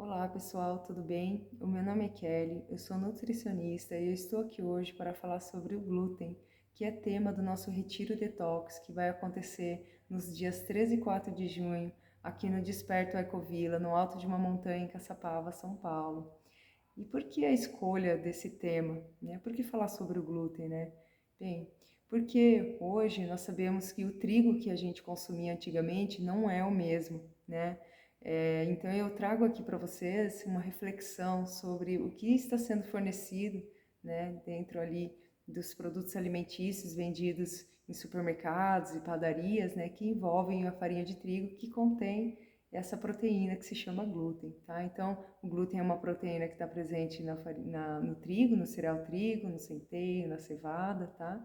Olá pessoal, tudo bem? O meu nome é Kelly, eu sou nutricionista e eu estou aqui hoje para falar sobre o glúten, que é tema do nosso Retiro Detox, que vai acontecer nos dias 13 e 4 de junho, aqui no Desperto Ecovila, no alto de uma montanha em Caçapava, São Paulo. E por que a escolha desse tema, né? Por que falar sobre o glúten, né? Bem, porque hoje nós sabemos que o trigo que a gente consumia antigamente não é o mesmo, né? Então eu trago aqui para vocês uma reflexão sobre o que está sendo fornecido, né, dentro ali dos produtos alimentícios vendidos em supermercados e padarias, né, que envolvem a farinha de trigo que contém essa proteína que se chama glúten, tá? Então, o glúten é uma proteína que está presente no trigo, no cereal trigo, no centeio, na cevada, tá?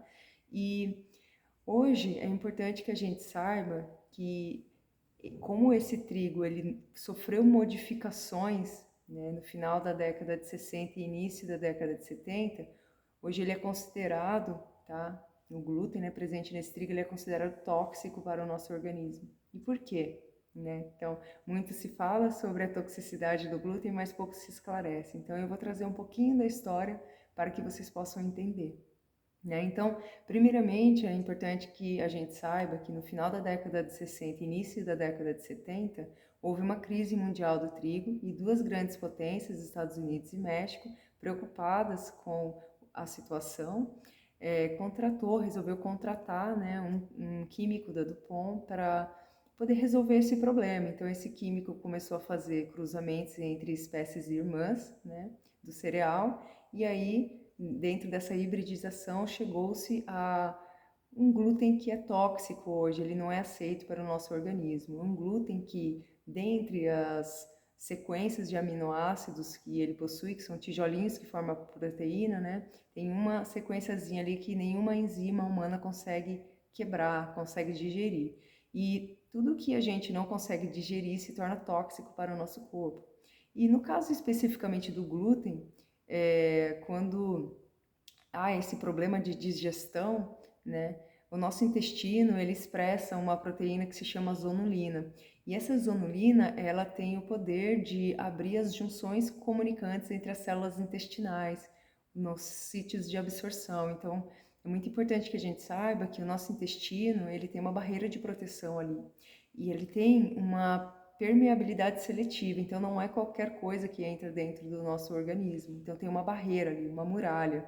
E hoje é importante que a gente saiba que como esse trigo ele sofreu modificações, né, no final da década de 60 e início da década de 70, hoje ele é considerado, tá? O glúten, né, presente nesse trigo, ele é considerado tóxico para o nosso organismo. E por quê? Né? Então, muito se fala sobre a toxicidade do glúten, mas pouco se esclarece. Então, eu vou trazer um pouquinho da história para que vocês possam entender. Né? Então, primeiramente, é importante que a gente saiba que no final da década de 60 e início da década de 70, houve uma crise mundial do trigo e duas grandes potências, Estados Unidos e México, preocupadas com a situação, resolveu contratar, né, um químico da DuPont para poder resolver esse problema. Então, esse químico começou a fazer cruzamentos entre espécies irmãs, né, do cereal, e aí dentro dessa hibridização chegou-se a um glúten que é tóxico hoje, ele não é aceito para o nosso organismo. Um glúten que, dentre as sequências de aminoácidos que ele possui, que são tijolinhos que formam a proteína, né? Tem uma sequenciazinha ali que nenhuma enzima humana consegue quebrar, consegue digerir. E tudo que a gente não consegue digerir se torna tóxico para o nosso corpo. E no caso especificamente do glúten, quando há esse problema de digestão, né, o nosso intestino ele expressa uma proteína que se chama zonulina. E essa zonulina, ela tem o poder de abrir as junções comunicantes entre as células intestinais, nos sítios de absorção. Então, é muito importante que a gente saiba que o nosso intestino, ele tem uma barreira de proteção ali. E ele tem uma permeabilidade seletiva, então não é qualquer coisa que entra dentro do nosso organismo. Então tem uma barreira ali, uma muralha.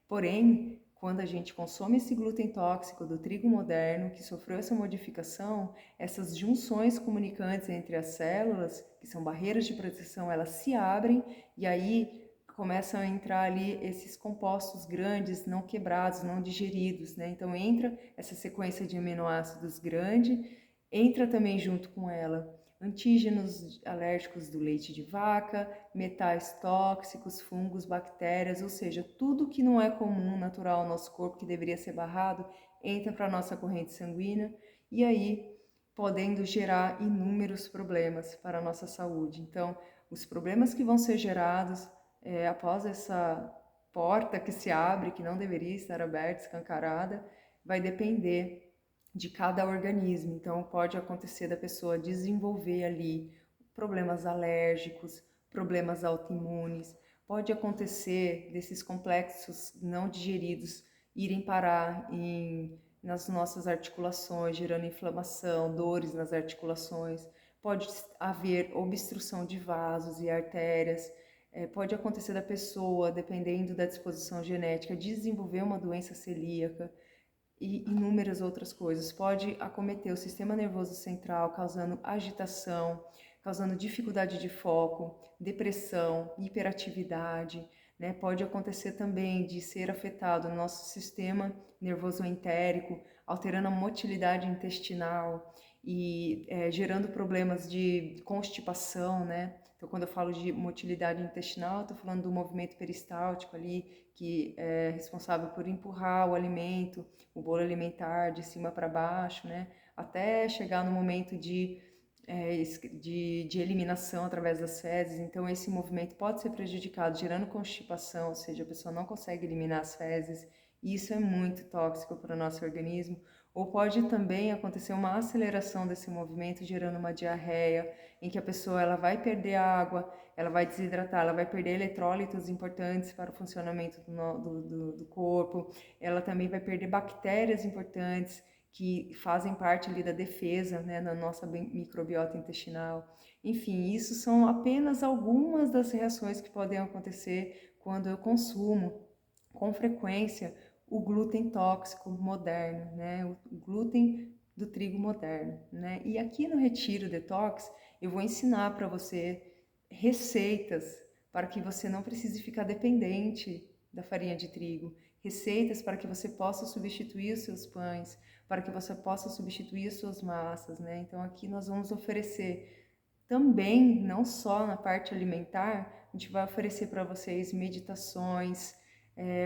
Porém, quando a gente consome esse glúten tóxico do trigo moderno, que sofreu essa modificação, essas junções comunicantes entre as células, que são barreiras de proteção, elas se abrem e aí começam a entrar ali esses compostos grandes, não quebrados, não digeridos, né? Então entra essa sequência de aminoácidos grande, entra também junto com ela antígenos alérgicos do leite de vaca, metais tóxicos, fungos, bactérias, ou seja, tudo que não é comum, natural ao nosso corpo, que deveria ser barrado, entra para a nossa corrente sanguínea e aí podendo gerar inúmeros problemas para a nossa saúde. Então, os problemas que vão ser gerados após essa porta que se abre, que não deveria estar aberta, escancarada, vai depender de cada organismo. Então, pode acontecer da pessoa desenvolver ali problemas alérgicos, problemas autoimunes, pode acontecer desses complexos não digeridos irem parar nas nossas articulações, gerando inflamação, dores nas articulações, pode haver obstrução de vasos e artérias, pode acontecer da pessoa, dependendo da disposição genética, desenvolver uma doença celíaca, e inúmeras outras coisas. Pode acometer o sistema nervoso central, causando agitação, causando dificuldade de foco, depressão, hiperatividade, né? Pode acontecer também de ser afetado no nosso sistema nervoso entérico, alterando a motilidade intestinal e gerando problemas de constipação, né? Então, quando eu falo de motilidade intestinal, estou falando do movimento peristáltico ali, que é responsável por empurrar o alimento, o bolo alimentar de cima para baixo, né? Até chegar no momento de eliminação através das fezes. Então, esse movimento pode ser prejudicado, gerando constipação, ou seja, a pessoa não consegue eliminar as fezes. E isso é muito tóxico para o nosso organismo. ou pode também acontecer uma aceleração desse movimento, gerando uma diarreia, em que a pessoa ela vai perder água, ela vai desidratar, ela vai perder eletrólitos importantes para o funcionamento do corpo, ela também vai perder bactérias importantes que fazem parte ali da defesa, né, da nossa microbiota intestinal. Enfim, isso são apenas algumas das reações que podem acontecer quando eu consumo com frequência o glúten tóxico moderno, né? O glúten do trigo moderno, né? E aqui no Retiro Detox eu vou ensinar para você receitas para que você não precise ficar dependente da farinha de trigo, receitas para que você possa substituir os seus pães, para que você possa substituir as suas massas, né? Então aqui nós vamos oferecer também, não só na parte alimentar, a gente vai oferecer para vocês meditações,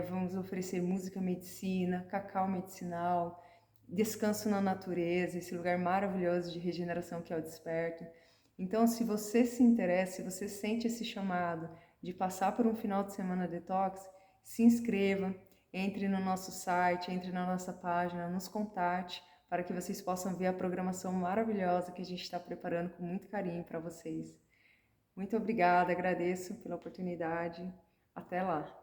vamos oferecer música medicina, cacau medicinal, descanso na natureza, esse lugar maravilhoso de regeneração que é o Desperto. Então, se você se interessa, se você sente esse chamado de passar por um final de semana detox, se inscreva, entre no nosso site, entre na nossa página, nos contate, para que vocês possam ver a programação maravilhosa que a gente está preparando com muito carinho para vocês. Muito obrigada, agradeço pela oportunidade. Até lá!